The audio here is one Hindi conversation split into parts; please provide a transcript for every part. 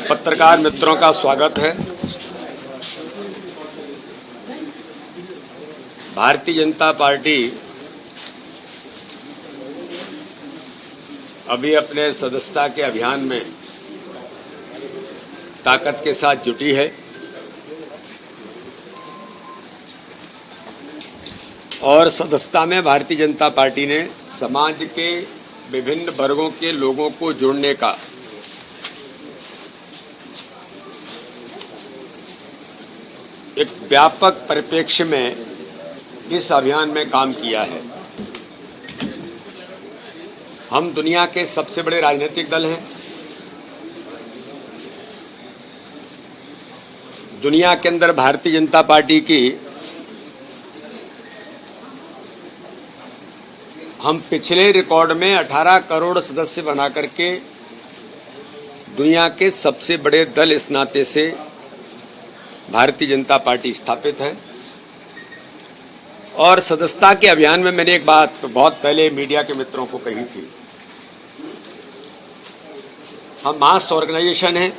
पत्रकार मित्रों का स्वागत है। भारतीय जनता पार्टी अभी अपने सदस्यता के अभियान में ताकत के साथ जुटी है और सदस्यता में भारतीय जनता पार्टी ने समाज के विभिन्न वर्गों के लोगों को जोड़ने का एक व्यापक परिप्रेक्ष्य में इस अभियान में काम किया है। हम दुनिया के सबसे बड़े राजनीतिक दल हैं। दुनिया के अंदर भारतीय जनता पार्टी की हम पिछले रिकॉर्ड में 18 करोड़ सदस्य बना करके दुनिया के सबसे बड़े दल इस नाते से भारतीय जनता पार्टी स्थापित है। और सदस्यता के अभियान में मैंने एक बात बहुत पहले मीडिया के मित्रों को कही थी। हम मास ऑर्गेनाइजेशन हैं,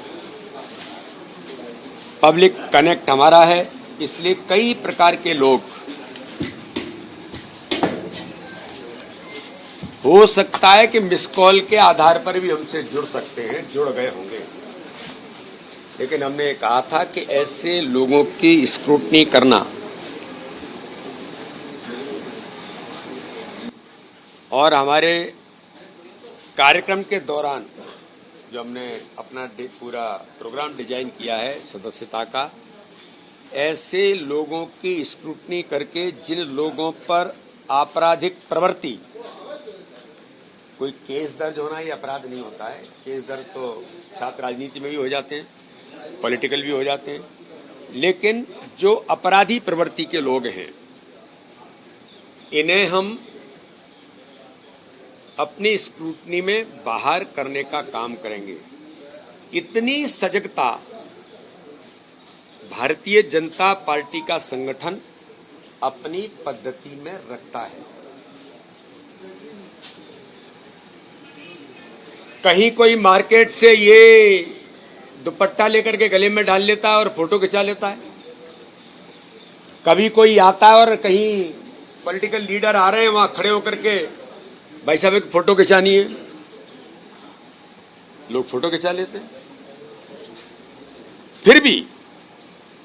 पब्लिक कनेक्ट हमारा है, इसलिए कई प्रकार के लोग हो सकता है कि मिस कॉल के आधार पर भी हमसे जुड़ सकते हैं, जुड़ गए होंगे, लेकिन हमने कहा था कि ऐसे लोगों की स्क्रूटनी करना और हमारे कार्यक्रम के दौरान जो हमने अपना पूरा प्रोग्राम डिजाइन किया है सदस्यता का, ऐसे लोगों की स्क्रूटनी करके जिन लोगों पर आपराधिक प्रवृत्ति, कोई केस दर्ज होना ये अपराध नहीं होता है। केस दर्ज तो छात्र राजनीति में भी हो जाते हैं, पॉलिटिकल भी हो जाते हैं, लेकिन जो अपराधी प्रवृत्ति के लोग हैं इन्हें हम अपनी स्क्रूटनी में बाहर करने का काम करेंगे। इतनी सजगता भारतीय जनता पार्टी का संगठन अपनी पद्धति में रखता है। कहीं कोई मार्केट से ये दुपट्टा लेकर के गले में डाल लेता है और फोटो खिंचा लेता है। कभी कोई आता है और कहीं पॉलिटिकल लीडर आ रहे हैं, वहां खड़े होकर के भाई साहब एक फोटो खिंचानी है, लोग फोटो खिंचा लेते हैं। फिर भी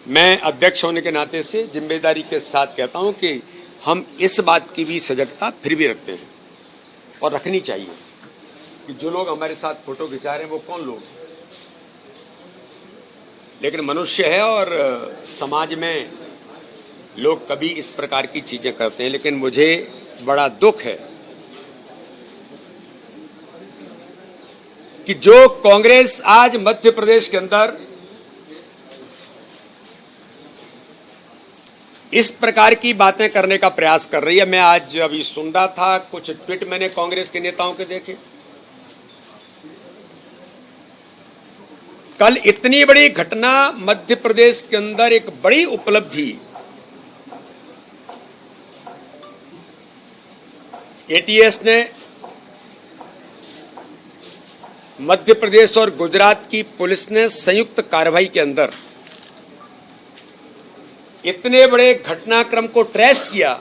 मैं अध्यक्ष होने के नाते से जिम्मेदारी के साथ कहता हूं कि हम इस बात की भी सजगता फिर भी रखते हैं और रखनी चाहिए कि जो लोग हमारे साथ फोटो खिंचा रहे हैं वो कौन लोग, लेकिन मनुष्य है और समाज में लोग कभी इस प्रकार की चीजें करते हैं। लेकिन मुझे बड़ा दुख है कि जो कांग्रेस आज मध्य प्रदेश के अंदर इस प्रकार की बातें करने का प्रयास कर रही है। मैं आज अभी सुन रहा था, कुछ ट्वीट मैंने कांग्रेस के नेताओं के देखे। कल इतनी बड़ी घटना मध्य प्रदेश के अंदर, एक बड़ी उपलब्धि, एटीएस ने मध्य प्रदेश और गुजरात की पुलिस ने संयुक्त कार्रवाई के अंदर इतने बड़े घटनाक्रम को ट्रेस किया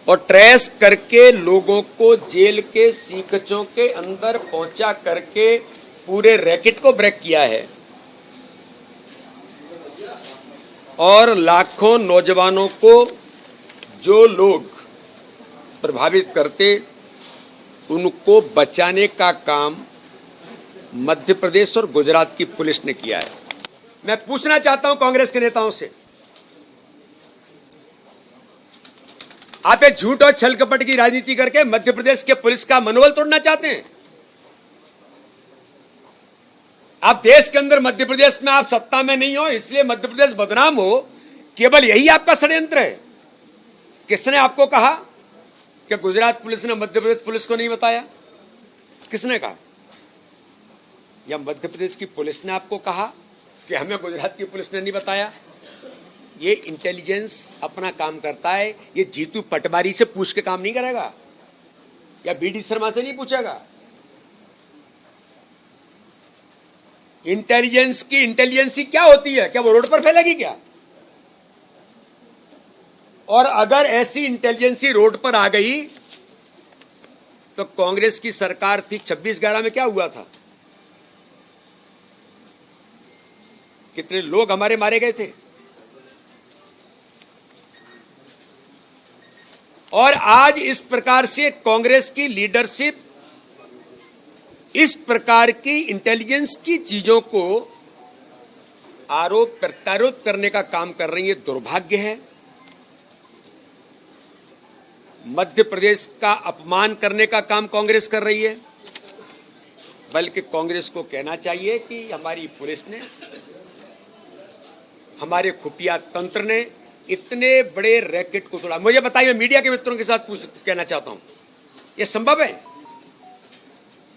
और ट्रेस करके लोगों को जेल के सीकचों के अंदर पहुंचा करके पूरे रैकेट को ब्रेक किया है और लाखों नौजवानों को जो लोग प्रभावित करते उनको बचाने का काम मध्य प्रदेश और गुजरात की पुलिस ने किया है। मैं पूछना चाहता हूं कांग्रेस के नेताओं से, आप एक झूठ और छल कपट की राजनीति करके मध्य प्रदेश के पुलिस का मनोबल तोड़ना चाहते हैं? आप देश के अंदर, मध्य प्रदेश में आप सत्ता में नहीं हो इसलिए मध्य प्रदेश बदनाम हो, केवल यही आपका षड्यंत्र है? किसने आपको कहा कि गुजरात पुलिस ने मध्य प्रदेश पुलिस को नहीं बताया? किसने कहा? या मध्य प्रदेश की पुलिस ने आपको कहा कि हमें गुजरात की पुलिस ने नहीं बताया? ये इंटेलिजेंस अपना काम करता है। ये जीतू पटवारी से पूछ के काम नहीं करेगा या बीडी शर्मा से नहीं पूछेगा। इंटेलिजेंस की इंटेलिजेंसी क्या होती है? क्या वो रोड पर फैलेगी क्या? और अगर ऐसी इंटेलिजेंसी रोड पर आ गई तो कांग्रेस की सरकार थी 26/11 में क्या हुआ था? कितने लोग हमारे मारे गए थे। और आज इस प्रकार से कांग्रेस की लीडरशिप इस प्रकार की इंटेलिजेंस की चीजों को आरोप प्रत्यारोप करने का काम कर रही है, दुर्भाग्य है। मध्य प्रदेश का अपमान करने का काम कांग्रेस कर रही है। बल्कि कांग्रेस को कहना चाहिए कि हमारी पुलिस ने, हमारे खुफिया तंत्र ने इतने बड़े रैकेट को तोड़ा। मुझे बताइए, मीडिया के मित्रों के साथ कहना चाहता हूं, यह संभव है?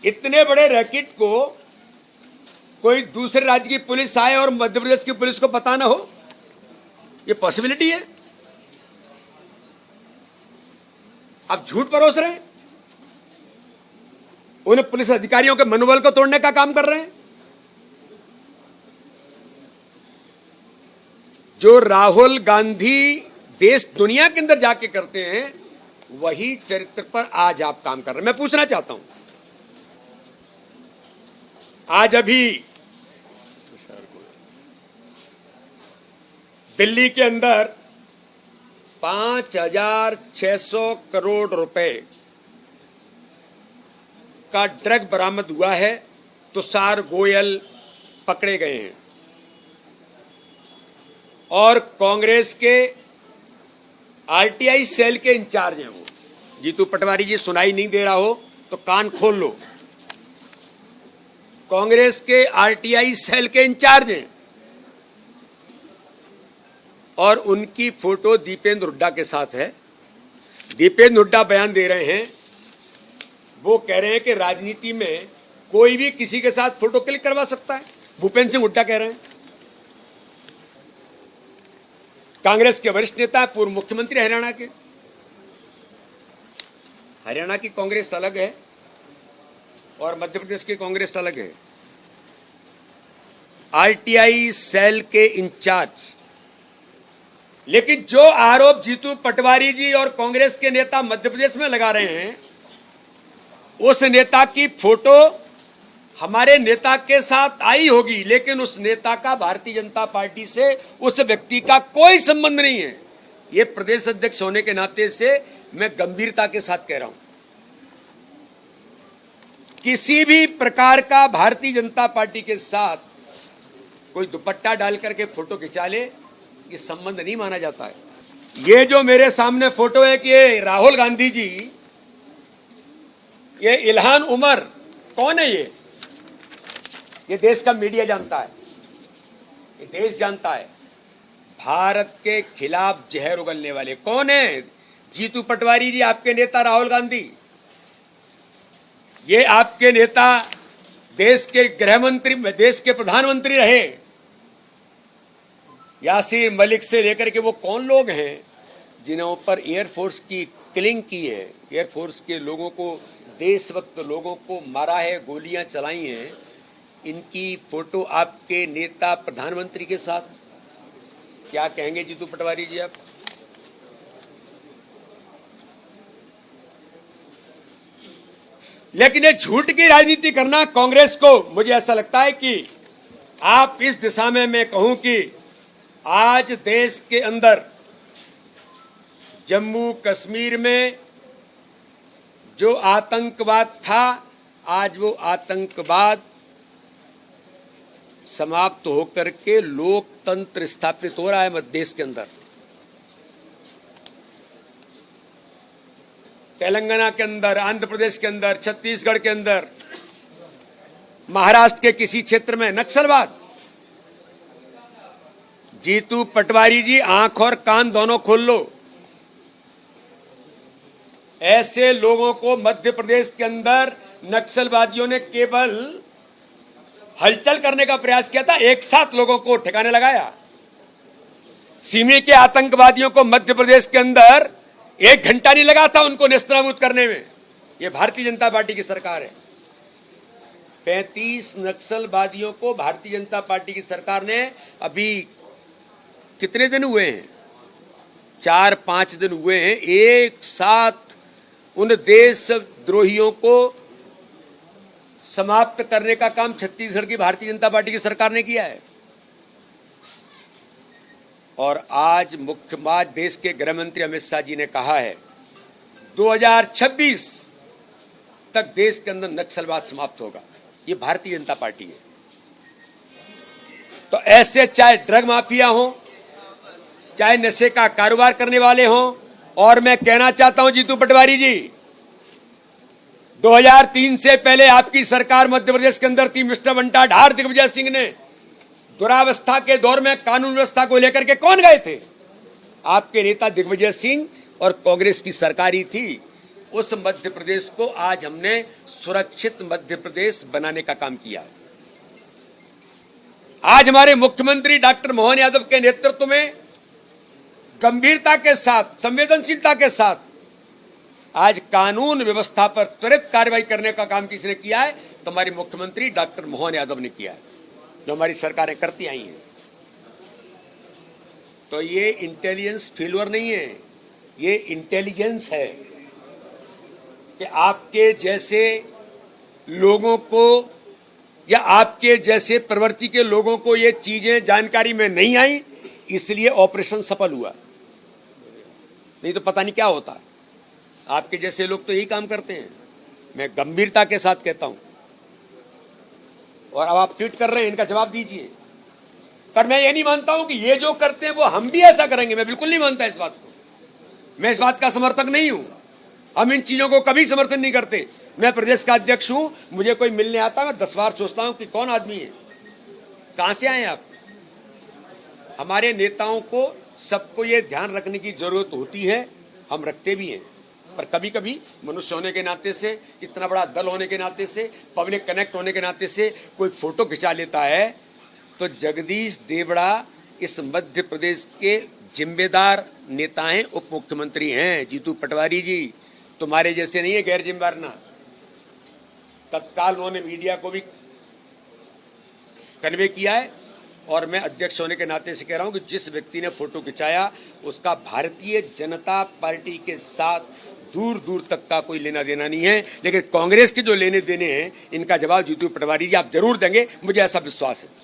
इतने बड़े रैकेट को कोई दूसरे राज्य की पुलिस आए और मध्य प्रदेश की पुलिस को पता ना हो? यह पॉसिबिलिटी है? आप झूठ परोस रहे हैं, उन पुलिस अधिकारियों के मनोबल को तोड़ने का काम कर रहे हैं। जो राहुल गांधी देश दुनिया के अंदर जाके करते हैं, वही चरित्र पर आज आप काम कर रहे हैं। मैं पूछना चाहता हूं, आज अभी दिल्ली के अंदर 5,600 करोड़ रुपए का ड्रग बरामद हुआ है। तुषार गोयल पकड़े गए हैं और कांग्रेस के आरटीआई सेल के इंचार्ज हैं वो। जीतू पटवारी जी, सुनाई नहीं दे रहा हो तो कान खोल लो। कांग्रेस के आरटीआई सेल के इंचार्ज हैं और उनकी फोटो दीपेंद्र हुड्डा के साथ है। दीपेंद्र हुड्डा बयान दे रहे हैं, वो कह रहे हैं कि राजनीति में कोई भी किसी के साथ फोटो क्लिक करवा सकता है। भूपेंद्र सिंह हुड्डा कह रहे हैं, कांग्रेस के वरिष्ठ नेता, पूर्व मुख्यमंत्री हरियाणा के। हरियाणा की कांग्रेस अलग है और मध्य प्रदेश की कांग्रेस अलग है। आरटीआई सेल के इंचार्ज। लेकिन जो आरोप जीतू पटवारी जी और कांग्रेस के नेता मध्य प्रदेश में लगा रहे हैं, उस नेता की फोटो हमारे नेता के साथ आई होगी, लेकिन उस नेता का भारतीय जनता पार्टी से, उस व्यक्ति का कोई संबंध नहीं है। ये प्रदेश अध्यक्ष होने के नाते से मैं गंभीरता के साथ कह रहा हूं, किसी भी प्रकार का भारतीय जनता पार्टी के साथ कोई दुपट्टा डाल करके फोटो खिंचा ले, ये संबंध नहीं माना जाता है। ये जो मेरे सामने फोटो है कि ये राहुल गांधी जी, ये इल्हान उमर, कौन है ये? ये देश का मीडिया जानता है, ये देश जानता है। भारत के खिलाफ जहर उगलने वाले कौन है? जीतू पटवारी जी, आपके नेता राहुल गांधी। ये आपके नेता देश के गृह मंत्री, देश के प्रधानमंत्री रहे। यासीर मलिक से लेकर के वो कौन लोग हैं जिन्हों पर एयरफोर्स की किलिंग की है, एयरफोर्स के लोगों को, देशभक्त लोगों को मारा है, गोलियां चलाई हैं। इनकी फोटो आपके नेता प्रधानमंत्री के साथ, क्या कहेंगे जीतू पटवारी जी आप? लेकिन ये झूठ की राजनीति करना कांग्रेस को, मुझे ऐसा लगता है कि आप इस दिशा में, मैं कहूं कि आज देश के अंदर जम्मू कश्मीर में जो आतंकवाद था, आज वो आतंकवाद समाप्त होकर के लोकतंत्र स्थापित हो रहा है मध्य देश के अंदर। तेलंगाना के अंदर, आंध्र प्रदेश के अंदर, छत्तीसगढ़ के अंदर, महाराष्ट्र के किसी क्षेत्र में नक्सलवाद। जीतू पटवारी जी, आंख और कान दोनों खोल लो। ऐसे लोगों को मध्य प्रदेश के अंदर नक्सलवादियों ने केवल हलचल करने का प्रयास किया था, एक साथ लोगों को ठिकाने लगाया। सीमी के आतंकवादियों को मध्य प्रदेश के अंदर 1 घंटा नहीं लगा था उनको नेस्तनाबूद करने में। यह भारतीय जनता पार्टी की सरकार है। 35 नक्सलवादियों को भारतीय जनता पार्टी की सरकार ने अभी कितने दिन हुए हैं, 4-5 दिन हुए हैं, एक साथ उन देशद्रोहियों को समाप्त करने का काम छत्तीसगढ़ की भारतीय जनता पार्टी की सरकार ने किया है। और आज देश के गृह मंत्री अमित शाह जी ने कहा है 2026 तक देश के अंदर नक्सलवाद समाप्त होगा। ये भारतीय जनता पार्टी है। तो ऐसे चाहे ड्रग माफिया हो, चाहे नशे का कारोबार करने वाले हों, और मैं कहना चाहता हूं जीतू पटवारी जी, 2003 से पहले आपकी सरकार मध्य प्रदेश के अंदर थी। मिस्टर बंटा ढार, दिग्विजय सिंह ने दुरावस्था के दौर में कानून व्यवस्था को लेकर के कौन गए थे? आपके नेता दिग्विजय सिंह और कांग्रेस की सरकार ही थी। उस मध्य प्रदेश को आज हमने सुरक्षित मध्य प्रदेश बनाने का काम किया। आज हमारे मुख्यमंत्री डॉक्टर मोहन यादव के नेतृत्व में गंभीरता के साथ, संवेदनशीलता के साथ आज कानून व्यवस्था पर त्वरित कार्रवाई करने का काम किसने किया है? तो हमारे मुख्यमंत्री डॉक्टर मोहन यादव ने किया है, जो हमारी सरकारें करती आई हैं। तो ये इंटेलिजेंस फेल्योर नहीं है, ये इंटेलिजेंस है कि आपके जैसे लोगों को या आपके जैसे प्रवृत्ति के लोगों को ये चीजें जानकारी में नहीं आई, इसलिए ऑपरेशन सफल हुआ। नहीं तो पता नहीं क्या होता। आपके जैसे लोग तो यही काम करते हैं। मैं गंभीरता के साथ कहता हूं। और अब आप ट्वीट कर रहे हैं, इनका जवाब दीजिए। पर मैं ये नहीं मानता हूं कि ये जो करते हैं वो हम भी ऐसा करेंगे। मैं बिल्कुल नहीं मानता इस बात को। मैं इस बात का समर्थक नहीं हूं। हम इन चीजों को कभी समर्थन नहीं करते। मैं प्रदेश का अध्यक्ष हूं, मुझे कोई मिलने आता, मैं 10 बार सोचता हूं कि कौन आदमी है, कहां से आए आप। हमारे नेताओं को सबको ये ध्यान रखने की जरूरत होती है, हम रखते भी हैं। पर कभी कभी मनुष्य होने के नाते से, इतना बड़ा दल होने के नाते से, पब्लिक कनेक्ट होने के नाते से कोई फोटो खिंचा लेता है। तो जगदीश देवड़ा इस मध्य प्रदेश के जिम्मेदार नेता हैं, उप मुख्यमंत्री हैं। जीतू पटवारी जी तुम्हारे जैसे नहीं है गैर जिम्मेदार ना। तत्काल उन्होंने मीडिया को भी कन्वे किया है। और मैं अध्यक्ष होने के नाते से कह रहा हूं कि जिस व्यक्ति ने फोटो खिंचाया उसका भारतीय जनता पार्टी के साथ दूर दूर तक का कोई लेना देना नहीं है। लेकिन कांग्रेस के जो लेने देने हैं, इनका जवाब जीतू पटवारी जी आप जरूर देंगे, मुझे ऐसा विश्वास है।